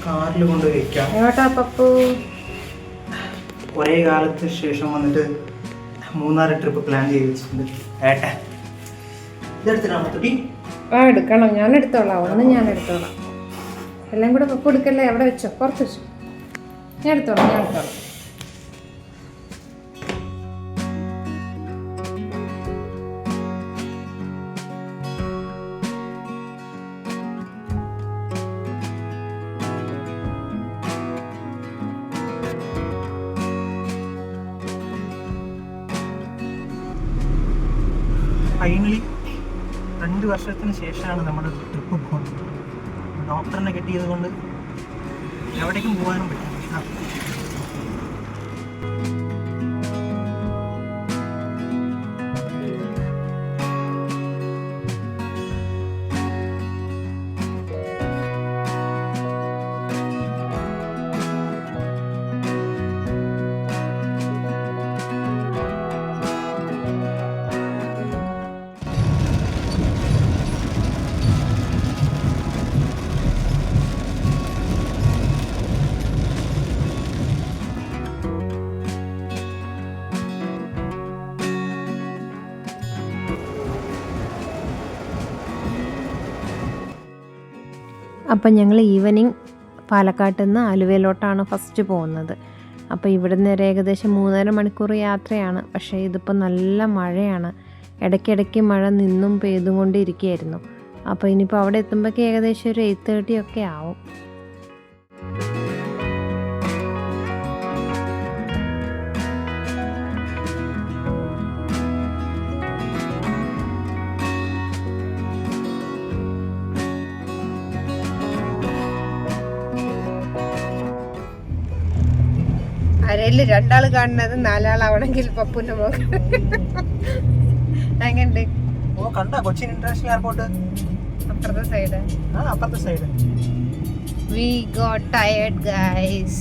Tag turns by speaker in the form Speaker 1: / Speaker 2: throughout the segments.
Speaker 1: കാറിൽ കൊണ്ട് വെക്കാം.
Speaker 2: എങ്ങോട്ടാ പപ്പു?
Speaker 1: കുറേ കാലത്തിന് ശേഷം വന്നിട്ട് മൂന്നാർ ട്രിപ്പ് പ്ലാൻ ചെയ്ത് വെച്ചിട്ടുണ്ട്. ഏട്ടാ ഇതെടുത്തിട്ടാണോ തുടി?
Speaker 2: എടുക്കണം, ഞാൻ എടുത്തോളാം. ഞാൻ എടുത്തോളാം. എല്ലാം കൂടെ പപ്പു എടുക്കല്ലേ, അവിടെ വെച്ചോ, പുറത്ത് വെച്ചോ. ഞാൻ എടുത്തോളാം.
Speaker 1: ഫൈനലി 2 വർഷത്തിന് ശേഷമാണ് നമ്മുടെ ട്രിപ്പ് പോകുന്നത്. ഡോക്ടറിനെ കിട്ടിയത് കൊണ്ട് എവിടേക്കും പോകാനും പറ്റില്ല.
Speaker 2: അപ്പം ഞങ്ങൾ ഈവനിങ് പാലക്കാട്ടിൽ നിന്ന് ആലുവയിലോട്ടാണ് ഫസ്റ്റ് പോകുന്നത്. അപ്പോൾ ഇവിടുന്ന് ഒരു ഏകദേശം 3.5 മണിക്കൂർ യാത്രയാണ്. പക്ഷേ ഇതിപ്പോൾ നല്ല മഴയാണ്. ഇടയ്ക്കിടയ്ക്ക് മഴ നിന്നും പെയ്തും കൊണ്ടിരിക്കുകയായിരുന്നു. അപ്പോൾ ഇനിയിപ്പോൾ അവിടെ എത്തുമ്പോഴേക്ക് ഏകദേശം ഒരു 8:30 ഒക്കെ ആവും. അരയില് 2 ആള് കാണുന്നത് 4 ആളാവണമെങ്കിൽ പപ്പുന്റെ മുഖം എങ്ങനെയുണ്ട്?
Speaker 1: കൊച്ചിൻ ഇന്റർനാഷണൽ എയർപോർട്ട് അപ്പുറത്തെ side.
Speaker 2: We got tired guys.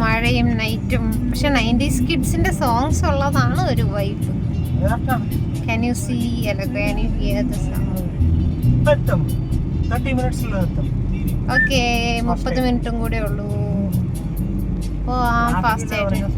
Speaker 2: മഴയും നൈറ്റും. പക്ഷെ 90s കിഡ്സിന്റെ സോങ്സ് ഉള്ളതാണ് ഒരു vibe. Can you see or can you hear the sound?
Speaker 1: 30 minutes
Speaker 2: okay, 30 മിനിറ്റും കൂടെ ഉള്ളൂ. ഫാസ്റ്റ് ആയിട്ട്.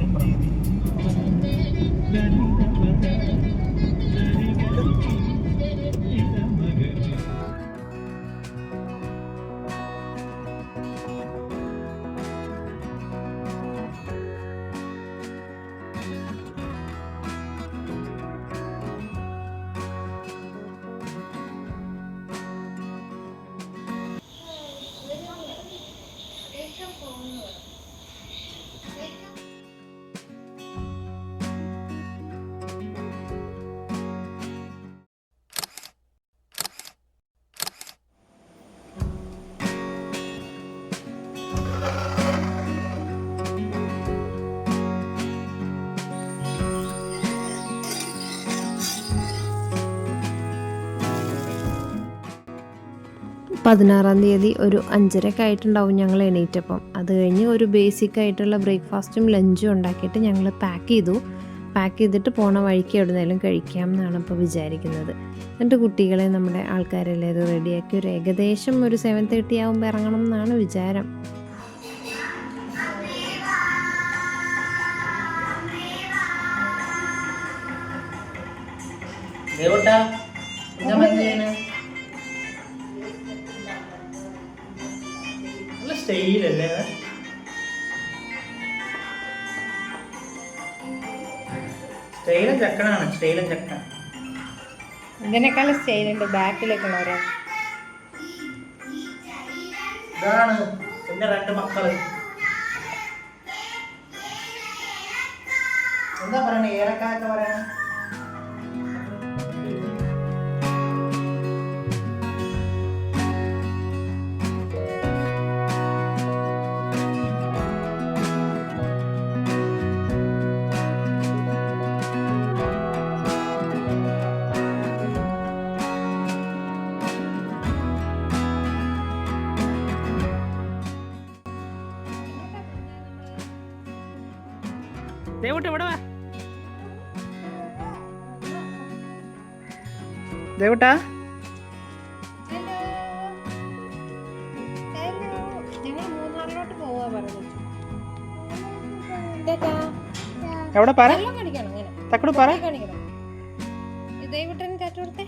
Speaker 2: പതിനാറാം തീയതി ഒരു 5:30 ആയിട്ടുണ്ടാവും ഞങ്ങൾ എണീറ്റപ്പം. അത് കഴിഞ്ഞ് ഒരു ബേസിക് ആയിട്ടുള്ള ബ്രേക്ക്ഫാസ്റ്റും ലഞ്ചും ഉണ്ടാക്കിയിട്ട് ഞങ്ങൾ പാക്ക് ചെയ്തിട്ട് പോണ വഴിക്ക് എവിടുന്നേലും കഴിക്കാം എന്നാണ് ഇപ്പോൾ വിചാരിക്കുന്നത്. എൻ്റെ കുട്ടികളെ നമ്മുടെ ആൾക്കാരെല്ലാം ഇത് റെഡിയാക്കി ഒരു ഏകദേശം ഒരു 7:30 ആകുമ്പോൾ ഇറങ്ങണം എന്നാണ് വിചാരം.
Speaker 1: സ്റ്റൈലല്ലേ? സ്റ്റൈലും ചക്കനാണ്.
Speaker 2: ഇതിനേക്കാളും സ്റ്റൈലുണ്ട് ബാക്കിലേക്കുള്ളവരെ.
Speaker 1: ഇതാണ് പിന്നെ 2 മക്കള്. എന്താ പറയണേ? ഏലക്കായൊക്കെ പറയണേ. ദേവൂട്ട ഇവിടെ വാ. ദേവൂട്ട എവിടെ പറ
Speaker 2: വെള്ളം കാണിക്കണം ഇങ്ങനെ.
Speaker 1: തക്കട് പറ.
Speaker 2: കാണിക്കണം. ഇതേ വിട്ടന് കാറ്റ് കൊടുത്തേ.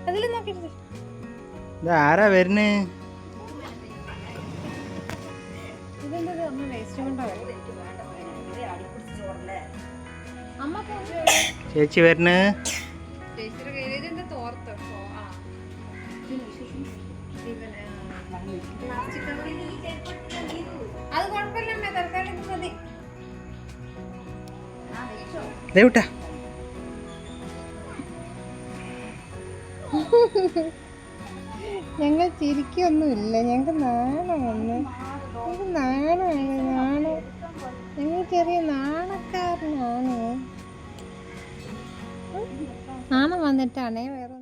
Speaker 2: അതിൽ നോക്കിട്ട്
Speaker 1: ഇത് ആരാ വരുന്നേ?
Speaker 2: ഇതെന്താ അമ്മ വേസ്റ്റ് കൊണ്ടോ? അമ്മ
Speaker 1: ചേച്ചി വരുന്നേ.
Speaker 2: ചേച്ചിയുടെ കയ്യിൽ ഇതെന്താ തോർത്തോ? അത് കുഴപ്പമില്ല, തൽക്കാലം ഇത് മതി.
Speaker 1: ദേവിട്ടാ
Speaker 2: ഞങ്ങൾ ചിരിക്കൊന്നുമില്ല, ഞങ്ങൾക്ക് നാണമാണ്. നാണം ഞങ്ങൾ ചെറിയ നാണക്കാരനാണ്. നാണം വന്നിട്ടാണേ വേറെ.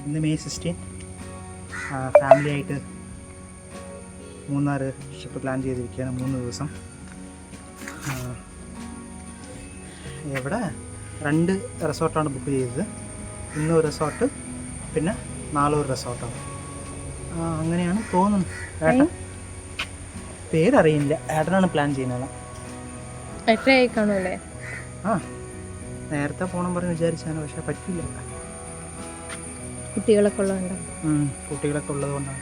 Speaker 1: ഇന്ന് May 16 ഫാമിലി ആയിട്ട് മൂന്നാർ ട്രിപ്പ് പ്ലാൻ ചെയ്തിരിക്കുകയാണ്. 3 ദിവസം. ഇവിടെ 2 റിസോർട്ടാണ് ബുക്ക് ചെയ്തത്. ഇന്ന് ഒരു റിസോർട്ട്, പിന്നെ 4 റിസോർട്ടാണ്. അങ്ങനെയാണ് തോന്നുന്നത്. ഏട്ടൻ പേരറിയില്ല, ഏട്ടനാണ് പ്ലാൻ ചെയ്യുന്നത്.
Speaker 2: എത്രയായി കാണൂല്ലേ?
Speaker 1: നേരത്തെ പോകണം പറഞ്ഞ് വിചാരിച്ചാണ്, പക്ഷെ പറ്റില്ല.
Speaker 2: കുട്ടികളൊക്കെ ഉള്ളതുകൊണ്ടോ?
Speaker 1: കുട്ടികളൊക്കെ ഉള്ളത് കൊണ്ടാണ്.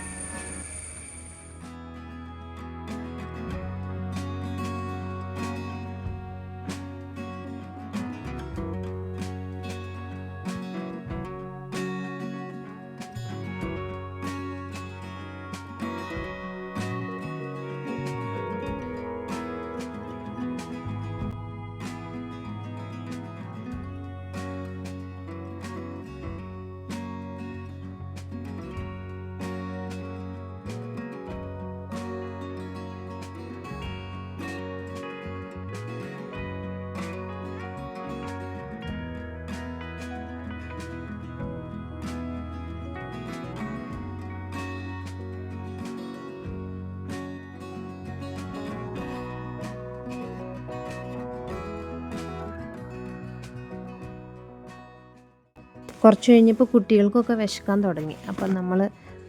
Speaker 2: കുറച്ച് കഴിഞ്ഞപ്പോൾ കുട്ടികൾക്കൊക്കെ വിശക്കാൻ തുടങ്ങി. അപ്പം നമ്മൾ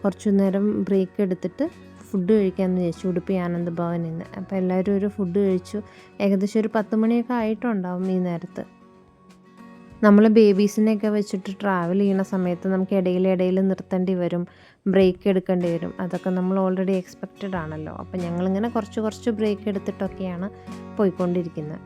Speaker 2: കുറച്ചു നേരം ബ്രേക്ക് എടുത്തിട്ട് ഫുഡ് കഴിക്കാമെന്ന് വിചാരിച്ചു, ഉടുപ്പി ആനന്ദ് ഭവനിൽ നിന്ന്. അപ്പോൾ എല്ലാവരും ഒരു ഫുഡ് കഴിച്ചു. ഏകദേശം ഒരു 10 മണിയൊക്കെ ആയിട്ടുണ്ടാവും ഈ നേരത്ത്. നമ്മൾ ബേബീസിനെയൊക്കെ വെച്ചിട്ട് ട്രാവൽ ചെയ്യുന്ന സമയത്ത് നമുക്ക് ഇടയിൽ നിർത്തേണ്ടി വരും, ബ്രേക്ക് എടുക്കേണ്ടി വരും. അതൊക്കെ നമ്മൾ ഓൾറെഡി എക്സ്പെക്റ്റഡ് ആണല്ലോ. അപ്പം ഞങ്ങളിങ്ങനെ കുറച്ച് ബ്രേക്ക് എടുത്തിട്ടൊക്കെയാണ് പോയിക്കൊണ്ടിരിക്കുന്നത്.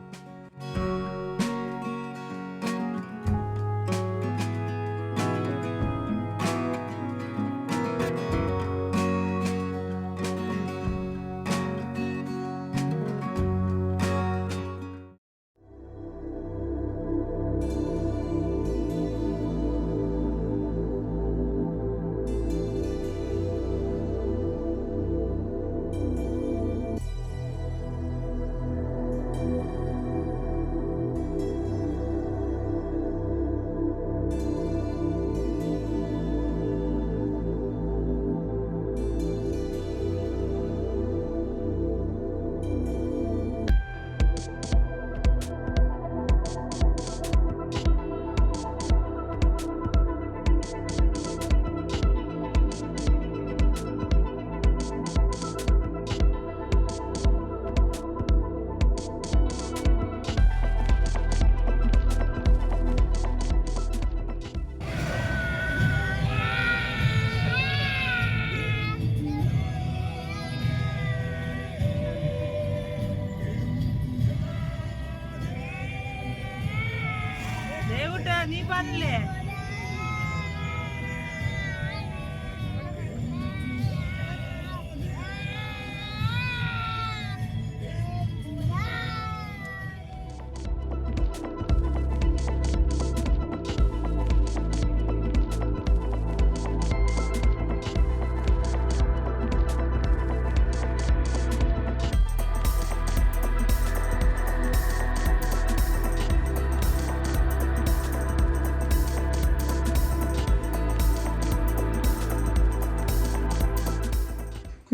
Speaker 3: നീ പറഞ്ഞില്ലേ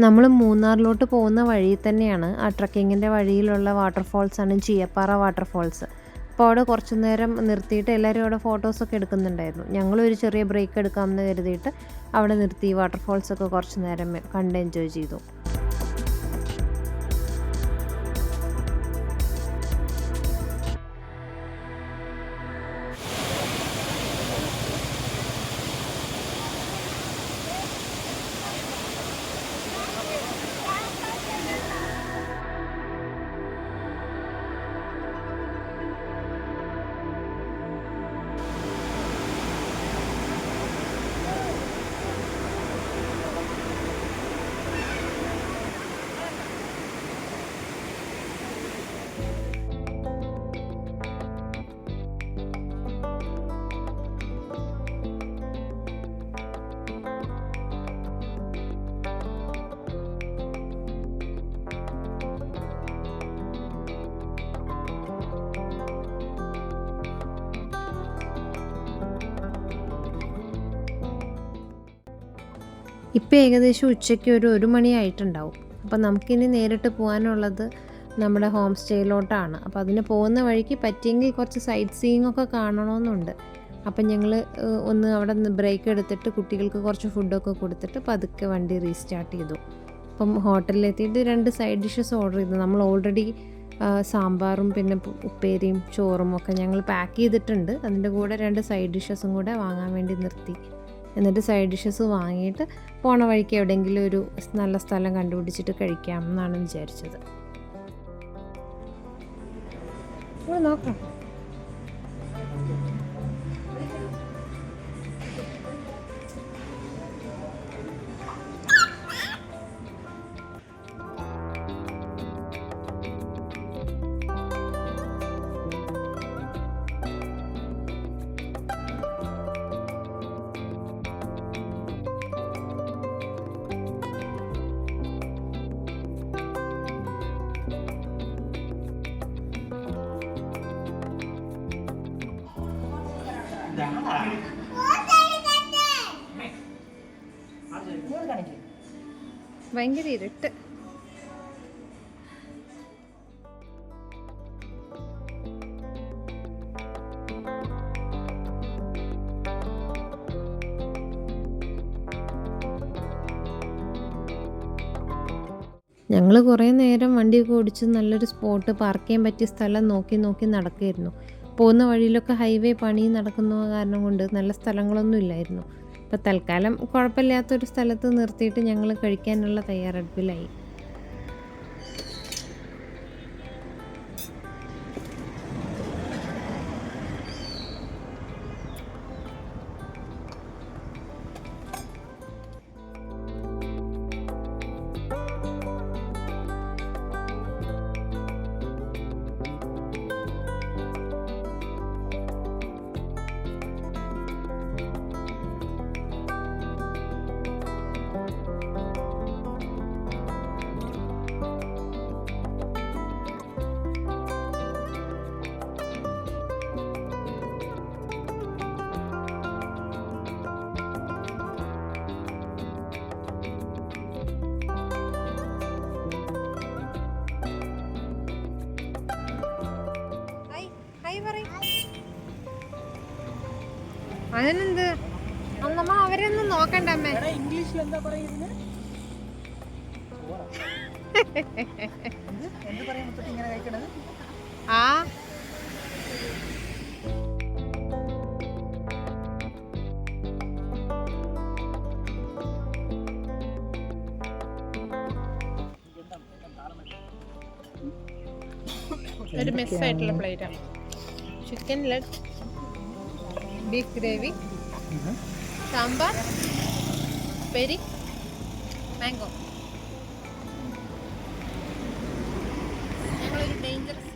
Speaker 2: നമ്മൾ മൂന്നാറിലോട്ട് പോകുന്ന വഴി തന്നെയാണ് ആ ട്രക്കിങ്ങിൻ്റെ വഴിയിലുള്ള വാട്ടർഫോൾസാണ് ചീയപ്പാറ വാട്ടർഫോൾസ്. അപ്പോൾ അവിടെ കുറച്ച് നേരം നിർത്തിയിട്ട് എല്ലാവരും അവിടെ ഫോട്ടോസൊക്കെ എടുക്കുന്നുണ്ടായിരുന്നു. ഞങ്ങളൊരു ചെറിയ ബ്രേക്ക് എടുക്കാമെന്ന് കരുതിയിട്ട് അവിടെ നിർത്തി വാട്ടർഫോൾസൊക്കെ കുറച്ച് നേരം കണ്ട് എൻജോയ് ചെയ്തു. ഇപ്പോൾ ഏകദേശം ഉച്ചയ്ക്ക് ഒരു 1 മണിയായിട്ടുണ്ടാവും. അപ്പോൾ നമുക്കിനി നേരിട്ട് പോകാനുള്ളത് നമ്മുടെ ഹോം സ്റ്റേയിലോട്ടാണ്. അപ്പോൾ അതിന് പോകുന്ന വഴിക്ക് പറ്റിയെങ്കിൽ കുറച്ച് സൈറ്റ് സീയിങ് ഒക്കെ കാണണമെന്നുണ്ട്. അപ്പം ഞങ്ങൾ ഒന്ന് അവിടെ നിന്ന് ബ്രേക്ക് എടുത്തിട്ട് കുട്ടികൾക്ക് കുറച്ച് ഫുഡൊക്കെ കൊടുത്തിട്ട് പതുക്കെ വണ്ടി റീസ്റ്റാർട്ട് ചെയ്തു. അപ്പം ഹോട്ടലിലെത്തിയിട്ട് 2 സൈഡ് ഡിഷസ് ഓർഡർ ചെയ്തു. നമ്മൾ ഓൾറെഡി സാമ്പാറും പിന്നെ ഉപ്പേരിയും ചോറും ഒക്കെ ഞങ്ങൾ പാക്ക് ചെയ്തിട്ടുണ്ട്. അതിൻ്റെ കൂടെ 2 സൈഡ് ഡിഷസും കൂടെ വാങ്ങാൻ വേണ്ടി നിർത്തി. എന്നിട്ട് സൈഡ് ഡിഷസ് വാങ്ങിയിട്ട് പോണ വഴിക്ക് എവിടെയെങ്കിലും ഒരു നല്ല സ്ഥലം കണ്ടുപിടിച്ചിട്ട് കഴിക്കാം എന്നാണ് വിചാരിച്ചത്. നോക്കാം. ഭയങ്കര ഇരുട്ട്. ഞങ്ങൾ കുറേ നേരം വണ്ടിയൊക്കെ ഓടിച്ച് നല്ലൊരു സ്പോട്ട് പാർക്ക് ചെയ്യാൻ പറ്റിയ സ്ഥലം നോക്കി നടക്കുകയായിരുന്നു. പോകുന്ന വഴിയിലൊക്കെ ഹൈവേ പണി നടക്കുന്ന കാരണം കൊണ്ട് നല്ല സ്ഥലങ്ങളൊന്നും ഇല്ലായിരുന്നു. അപ്പോൾ തൽക്കാലം കുഴപ്പമില്ലാത്തൊരു സ്ഥലത്ത് നിർത്തിയിട്ട് ഞങ്ങൾ കഴിക്കാനുള്ള തയ്യാറെടുപ്പിലായി. അതിനെന്ത് നമ്മ അവരൊന്നും നോക്കണ്ടമ്മേ.
Speaker 1: ഇംഗ്ലീഷിൽ എന്താ പറയുന്നത്? ഇങ്ങനെ കഴിക്കണത്
Speaker 2: ആ ഒരു മിസ്സായിട്ടുള്ള പ്ലേറ്റാണ്. Chicken leg, beef gravy, sambar, peri, mango. ഞങ്ങളൊരു ഡേഞ്ചറസ്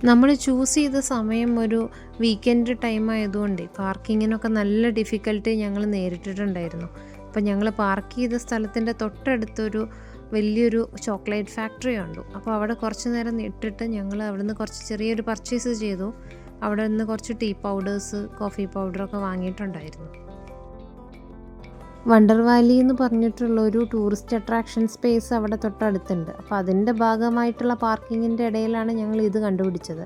Speaker 2: നമ്മൾ ചൂസ് ചെയ്ത സമയം ഒരു വീക്കെൻഡ് ടൈം ആയതുകൊണ്ട് പാർക്കിങ്ങിനൊക്കെ നല്ല ഡിഫിക്കൽട്ടി ഞങ്ങൾ നേരിട്ടിട്ടുണ്ടായിരുന്നു. അപ്പോൾ ഞങ്ങൾ പാർക്ക് ചെയ്ത സ്ഥലത്തിൻ്റെ തൊട്ടടുത്തൊരു വലിയൊരു ചോക്ലേറ്റ് ഫാക്ടറി ഉണ്ട്. അപ്പോൾ അവിടെ കുറച്ച് നേരം ഇട്ടിട്ട് ഞങ്ങൾ അവിടെ നിന്ന് കുറച്ച് ചെറിയൊരു പർച്ചേസ് ചെയ്തു. അവിടെ നിന്ന് കുറച്ച് ടീ പൗഡേഴ്സ്, കോഫി പൗഡറൊക്കെ വാങ്ങിയിട്ടുണ്ടായിരുന്നു. വണ്ടർ വാലി എന്ന് പറഞ്ഞിട്ടുള്ളൊരു ടൂറിസ്റ്റ് അട്രാക്ഷൻ സ്പേസ് അവിടെ തൊട്ടടുത്തുണ്ട്. അപ്പോൾ അതിൻ്റെ ഭാഗമായിട്ടുള്ള പാർക്കിങ്ങിൻ്റെ ഇടയിലാണ് ഞങ്ങൾ ഇത് കണ്ടുപിടിച്ചത്.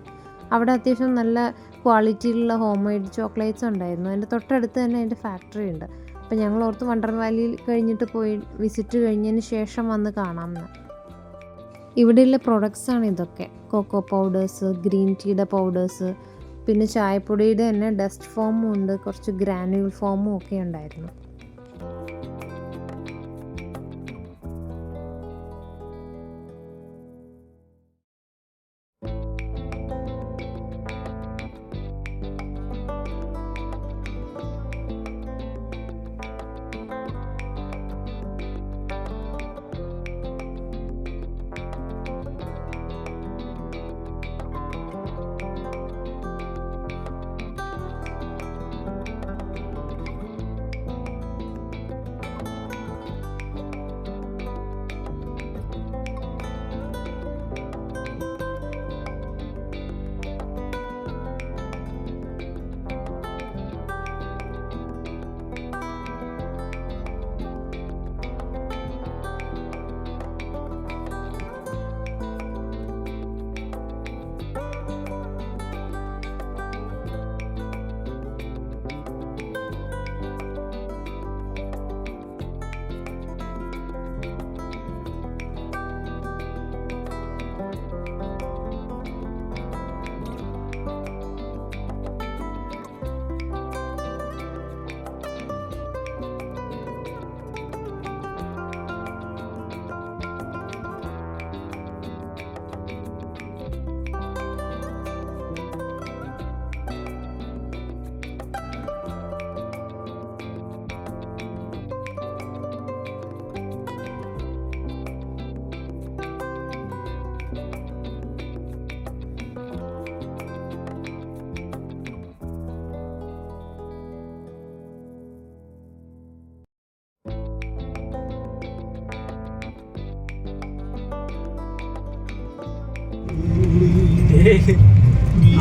Speaker 2: അവിടെ അത്യാവശ്യം നല്ല ക്വാളിറ്റിയിലുള്ള ഹോം മെയ്ഡ് ചോക്ലേറ്റ്സ് ഉണ്ടായിരുന്നു. അതിൻ്റെ തൊട്ടടുത്ത് തന്നെ അതിൻ്റെ ഫാക്ടറി ഉണ്ട്. അപ്പോൾ ഞങ്ങൾ ഓർത്ത് വണ്ടർ വാലിയിൽ കഴിഞ്ഞിട്ട് പോയി വിസിറ്റ് കഴിഞ്ഞതിന് ശേഷം വന്ന് കാണാമെന്ന്. ഇവിടെയുള്ള പ്രൊഡക്ട്സാണ് ഇതൊക്കെ. കൊക്കോ പൗഡേഴ്സ്, ഗ്രീൻ ടീയുടെ പൗഡേഴ്സ്, പിന്നെ ചായപ്പൊടിയുടെ തന്നെ ഡസ്റ്റ് ഫോമും ഉണ്ട്, കുറച്ച് ഗ്രാനുവൽ ഫോമും ഒക്കെ ഉണ്ടായിരുന്നു.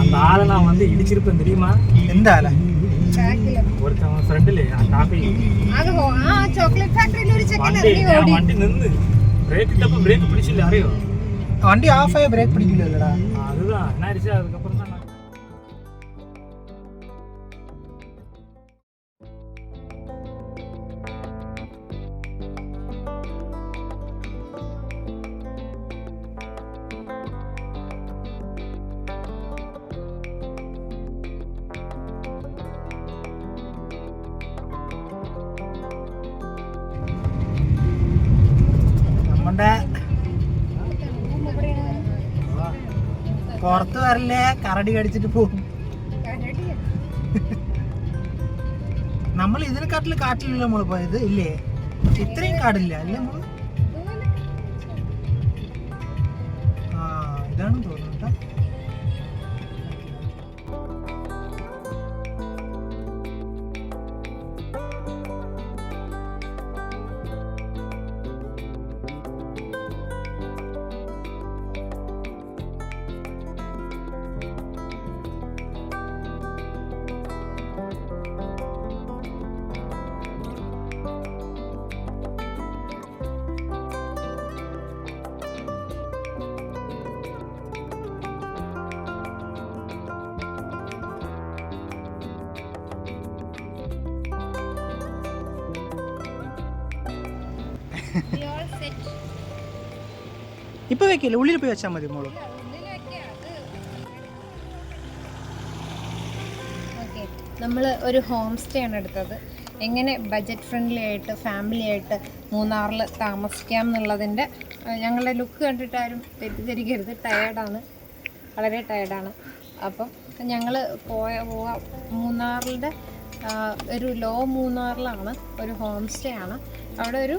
Speaker 3: அந்த ஆளை நான் வந்து இடிச்சிருப்பேன் தெரியுமா?
Speaker 1: எந்த ஆள?
Speaker 3: ஒருத்தவன் ஃப்ரெண்டிலே காஃபி
Speaker 2: ചോക്ലേറ്റ് ഫാക്ടറിയിൽ
Speaker 3: വണ്ടി നിന്ന് ബ്രേക്ക് ഇട്ടപ്പോ ബ്രേക്ക് പിടിച്ചില്ല അറിയോ?
Speaker 1: വണ്ടി ഓഫ് ആയ ബ്രേക്ക് പിടിക്കില്ലല്ലോടാ.
Speaker 3: அதுதான் என்ன ஆயிடுச்சு அதுக்கப்புறம் தான்
Speaker 1: പുറത്ത് വരല്ലേ, കരടി കടിച്ചിട്ട് പോകും. നമ്മൾ ഇതിനെക്കാട്ടില് കാട്ടിലല്ലോ നമ്മള് പോയത് ഇല്ലേ? ഇത്രയും കാടില്ല അല്ലേ നമ്മള്? ആ ഇതാണ് തോന്നുന്നു കേട്ടോ. ഇപ്പൊ വെക്കില്ല, ഉള്ളിൽ പോയി വെച്ചാൽ മതി മോള്.
Speaker 2: നമ്മൾ ഒരു ഹോം സ്റ്റേ ആണ് എടുത്തത്. എങ്ങനെ ബഡ്ജറ്റ് ഫ്രണ്ട്ലി ആയിട്ട് ഫാമിലി ആയിട്ട് മൂന്നാറിൽ താമസിക്കാം എന്നുള്ളതിൻ്റെ ഞങ്ങളുടെ ലുക്ക് കണ്ടിട്ട് ആരും തെറ്റിദ്ധരിക്കരുത്. ടയേർഡാണ്, വളരെ ടയേർഡാണ്. അപ്പം ഞങ്ങൾ മൂന്നാറിൻ്റെ ഒരു ലോ മൂന്നാറിലാണ് ഒരു ഹോം സ്റ്റേ ആണ്. അവിടെ ഒരു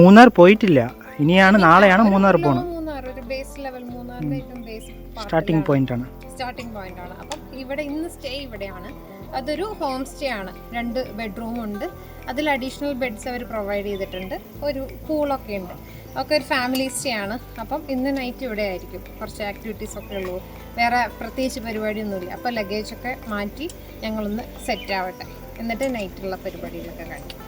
Speaker 1: മൂന്നാർ പോയിട്ടില്ല, ഇനിയാണ് നാളെയാണ് മൂന്നാർ പോകുന്നത്.
Speaker 2: മൂന്നാർ ഒരു ബേസ് ലെവൽ, മൂന്നാറിൻ്റെ ഏറ്റവും ബേസ്
Speaker 1: സ്റ്റാർട്ടിംഗ് പോയിന്റ് ആണ്.
Speaker 2: അപ്പം ഇവിടെ ഇന്ന് സ്റ്റേ ഇവിടെയാണ്. അതൊരു ഹോം സ്റ്റേ ആണ്. 2 ബെഡ്റൂമുണ്ട്. അതിൽ അഡീഷണൽ ബെഡ്സ് അവർ പ്രൊവൈഡ് ചെയ്തിട്ടുണ്ട്. ഒരു പൂളൊക്കെ ഉണ്ട്. ഒക്കെ ഒരു ഫാമിലി സ്റ്റേ ആണ്. അപ്പം ഇന്ന് നൈറ്റ് ഇവിടെ ആയിരിക്കും. കുറച്ച് ആക്ടിവിറ്റീസ് ഒക്കെ ഉള്ളൂ, വേറെ പ്രത്യേകിച്ച് പരിപാടിയൊന്നുമില്ല. അപ്പോൾ ലഗേജൊക്കെ മാറ്റി ഞങ്ങളൊന്ന് സെറ്റ് ആവട്ടെ, എന്നിട്ട് നൈറ്റുള്ള പരിപാടിയിലൊക്കെ കാണിക്കും.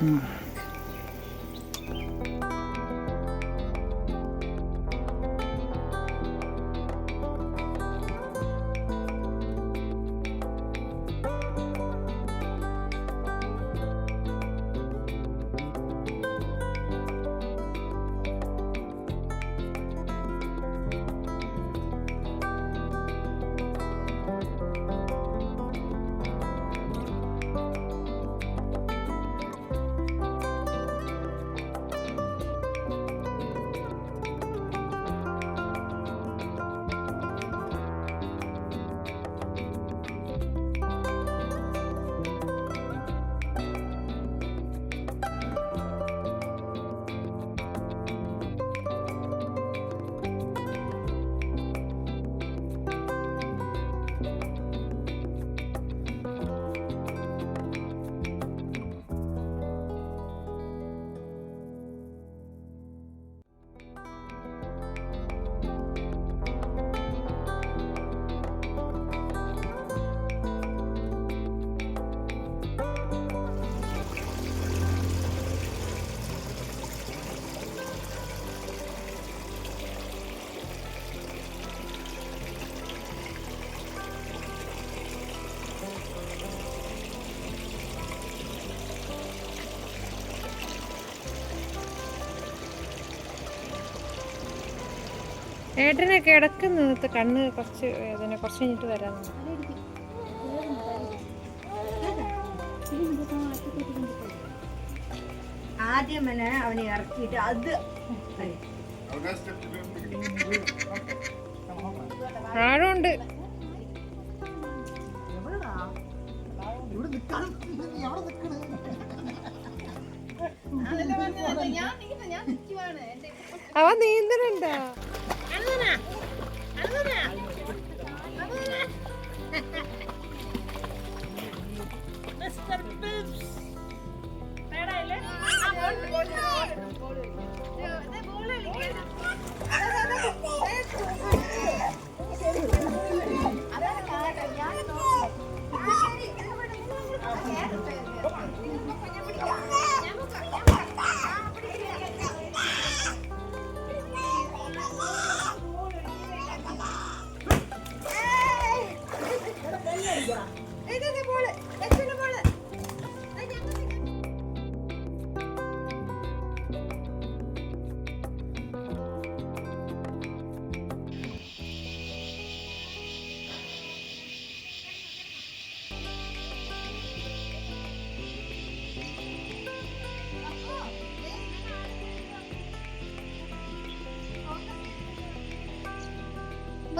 Speaker 2: ഏട്ടനൊക്കെ ഇടക്ക് നിന്നിട്ട് കണ്ണ് കുറച്ച് വേദന, കുറച്ച് കഴിഞ്ഞിട്ട് വരാൻ.
Speaker 4: ആദ്യം തന്നെ അവനെ ഇറക്കിയിട്ട് അത്
Speaker 2: ആഴമുണ്ട്. അവൻ നീന്തലുണ്ടോ?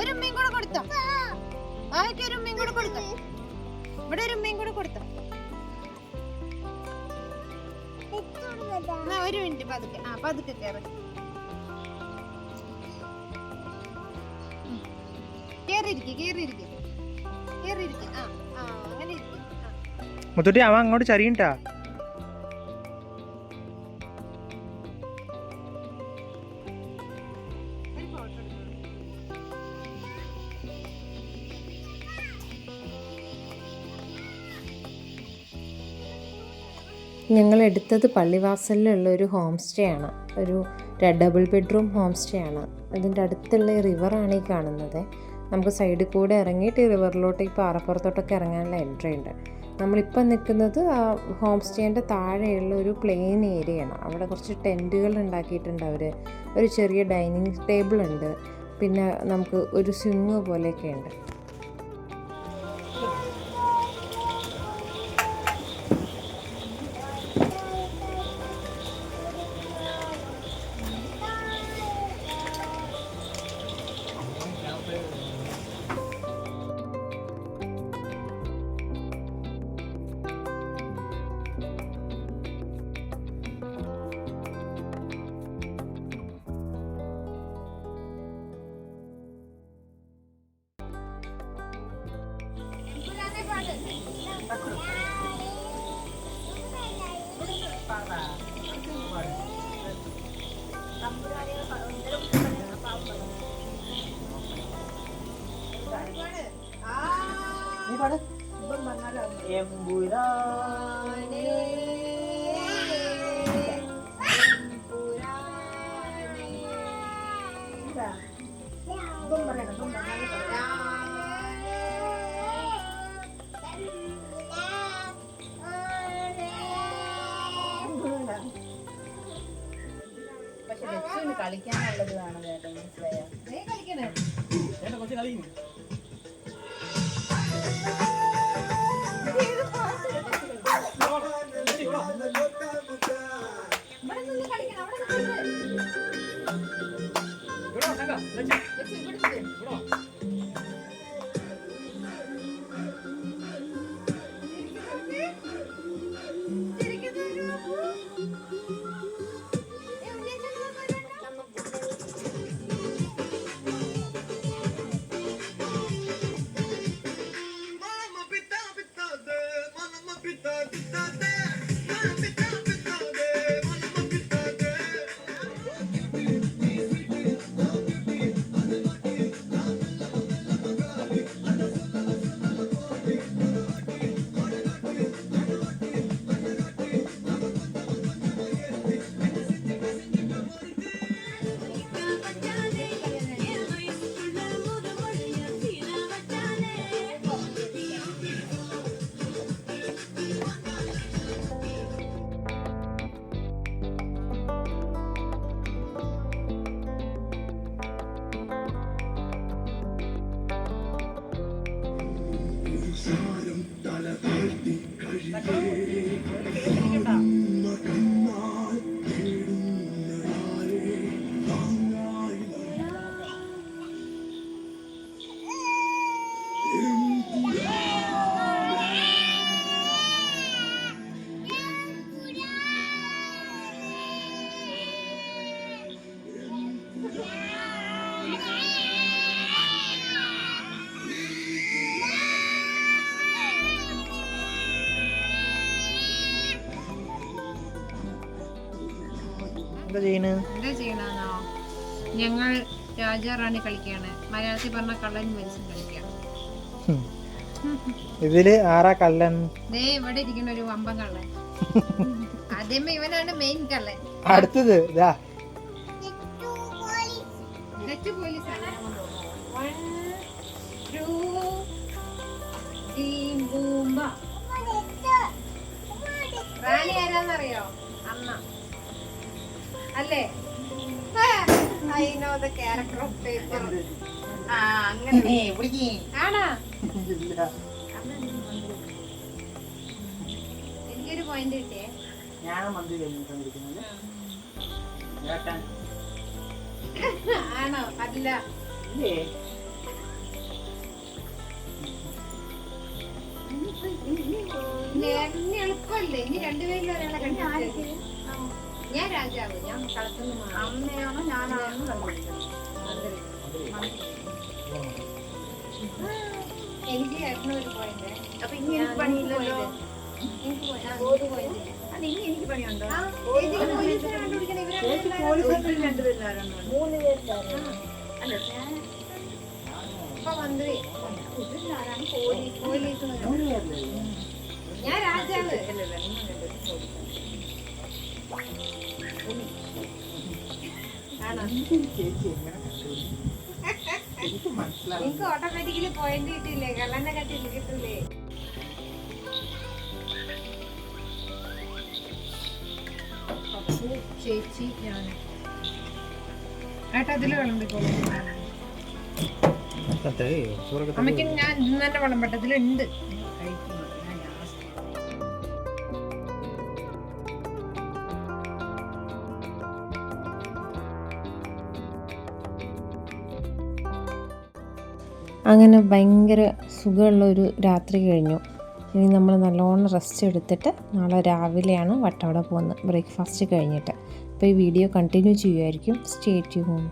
Speaker 2: ഒരു ഉമ്മയും കൂടെ കൊടുത്തോ, ആയിട്ട് ഒരു ഉമ്മയും കൂടെ കൊടുത്തോ, ഇവിടെ ഒരു ഉമ്മയും കൂടെ കൊടുത്തോ. ഒരു മിനിറ്റ് പതുക്കെ, പതുക്കെ കയറി കേറിയിരിക്കും. അങ്ങനെ ഇരിക്കും.
Speaker 1: മുത്തൂട്ടി അവൻ അങ്ങോട്ട് ചരിയണ്ടാ.
Speaker 2: ഞങ്ങൾ എടുത്തത് പള്ളിവാസലിലുള്ള ഒരു ഹോം സ്റ്റേ ആണ്. ഒരു ഡബിൾ ബെഡ്റൂം ഹോം സ്റ്റേ ആണ്. അതിൻ്റെ അടുത്തുള്ള റിവറാണ് ഈ കാണുന്നത്. നമുക്ക് സൈഡിൽ കൂടെ ഇറങ്ങിയിട്ട് ഈ റിവറിലോട്ട് ഈ പാറപ്പുറത്തോട്ടൊക്കെ ഇറങ്ങാനുള്ള എൻട്രി ഉണ്ട്. നമ്മളിപ്പം നിൽക്കുന്നത് ആ ഹോം സ്റ്റേൻ്റെ താഴെയുള്ള ഒരു പ്ലെയിൻ ഏരിയയാണ്. അവിടെ കുറച്ച് ടെൻറ്റുകൾ ഉണ്ടാക്കിയിട്ടുണ്ട് അവർ. ഒരു ചെറിയ ഡൈനിങ് ടേബിൾ ഉണ്ട്. പിന്നെ നമുക്ക് ഒരു സ്വിങ് പോലെയൊക്കെ ഉണ്ട്.
Speaker 1: നീ പാട്.
Speaker 4: പക്ഷെ ലക്ഷ്മിന് കളിക്കാനുള്ളത് വേണം കേട്ടോ, മനസ്സിലായോ?
Speaker 3: ചേട്ടാ കുറച്ച് കളിക്കുന്നു. ഇവിടെ വാ, ലക്ഷ്മി. ഇവിടെ വാ.
Speaker 1: എന്താ ചെയ്യണ്?
Speaker 2: എന്താ ചെയ്യണമെന്നോ, ഞങ്ങൾ രാജാറാണി കളിക്കുകയാണ്. മലയാളത്തിൽ പറഞ്ഞ കള്ളൻ മത്സ്യം കളിക്കുക.
Speaker 1: ഇതില് ആരാ കള്ളൻ?
Speaker 2: ദേ ഇവിടെ ഇരിക്കുന്ന ഒരു വമ്പൻ കള്ളൻ. ആദ്യമേ ഇവനാണ് മെയിൻ കള്ളൻ.
Speaker 1: അടുത്തത് ഇതാ.
Speaker 2: നെറ്റ് പോലീസാണ്. 1 2 ബൂംബ. റാണി ആരാന്നറിയോ? അമ്മ അല്ലേ? I know the character of paper. അങ്ങനെ ആണോ? എനിക്കൊരു പോയിന്റ് കിട്ടിയേ.
Speaker 1: ഞാൻ മന്ത്രി കഴിഞ്ഞിരിക്കുന്നത്.
Speaker 2: ആണോ? അല്ല, ഇനി എളുപ്പമല്ലേ? ഇനി രണ്ടുപേരിൽ ഒരാളെ കണ്ടു. ഞാൻ രാജാവ്, ഞാൻ കളത്തുനിന്ന് മാറി.
Speaker 4: അമ്മയാണോ ഞാനാണോ
Speaker 2: എനിക്ക് ചേട്ടന് ഒരു പോയിന്റ്.
Speaker 4: അപ്പൊ ഇനി എനിക്ക് പണിയില്ലല്ലോ.
Speaker 2: എനിക്ക് പോയിന്റ്.
Speaker 4: അത് ഇനി എനിക്ക് പണിയുണ്ടോ?
Speaker 2: പോലീസിനെ കണ്ടുപിടിക്കണം.
Speaker 4: പോലീസ് രണ്ടുപേരിലാരാണ്? 3 പേരിലാരാണ്? അല്ല
Speaker 2: ഇപ്പൊ മന്ത്രി
Speaker 4: ഇതിലാരാണ്?
Speaker 2: പോലീസ്. ഞാൻ രാജാവ്. ആണോ? എനിക്ക് ഓട്ടോമാറ്റിക്കലി പോയിന്റ് കിട്ടിയില്ലേ? കള്ളനെ കട്ടില്ല കിട്ടൂലേ? ചേച്ചി ഞാൻ ഏട്ടാ അതില് വിളമ്പിക്കോളൂ. അമ്മയ്ക്ക് ഞാൻ ഇന്ന് തന്നെ വിളമ്പട്ടതിലുണ്ട്. അങ്ങനെ ഭയങ്കര സുഖമുള്ളൊരു രാത്രി കഴിഞ്ഞു. ഇനി നമ്മൾ നല്ലോണം റെസ്റ്റ് എടുത്തിട്ട് നാളെ രാവിലെയാണ് വട്ടവട പോകുന്നത്, ബ്രേക്ക്ഫാസ്റ്റ് കഴിഞ്ഞിട്ട്. അപ്പോൾ ഈ വീഡിയോ കണ്ടിന്യൂ ചെയ്യുമായിരിക്കും. Stay tune.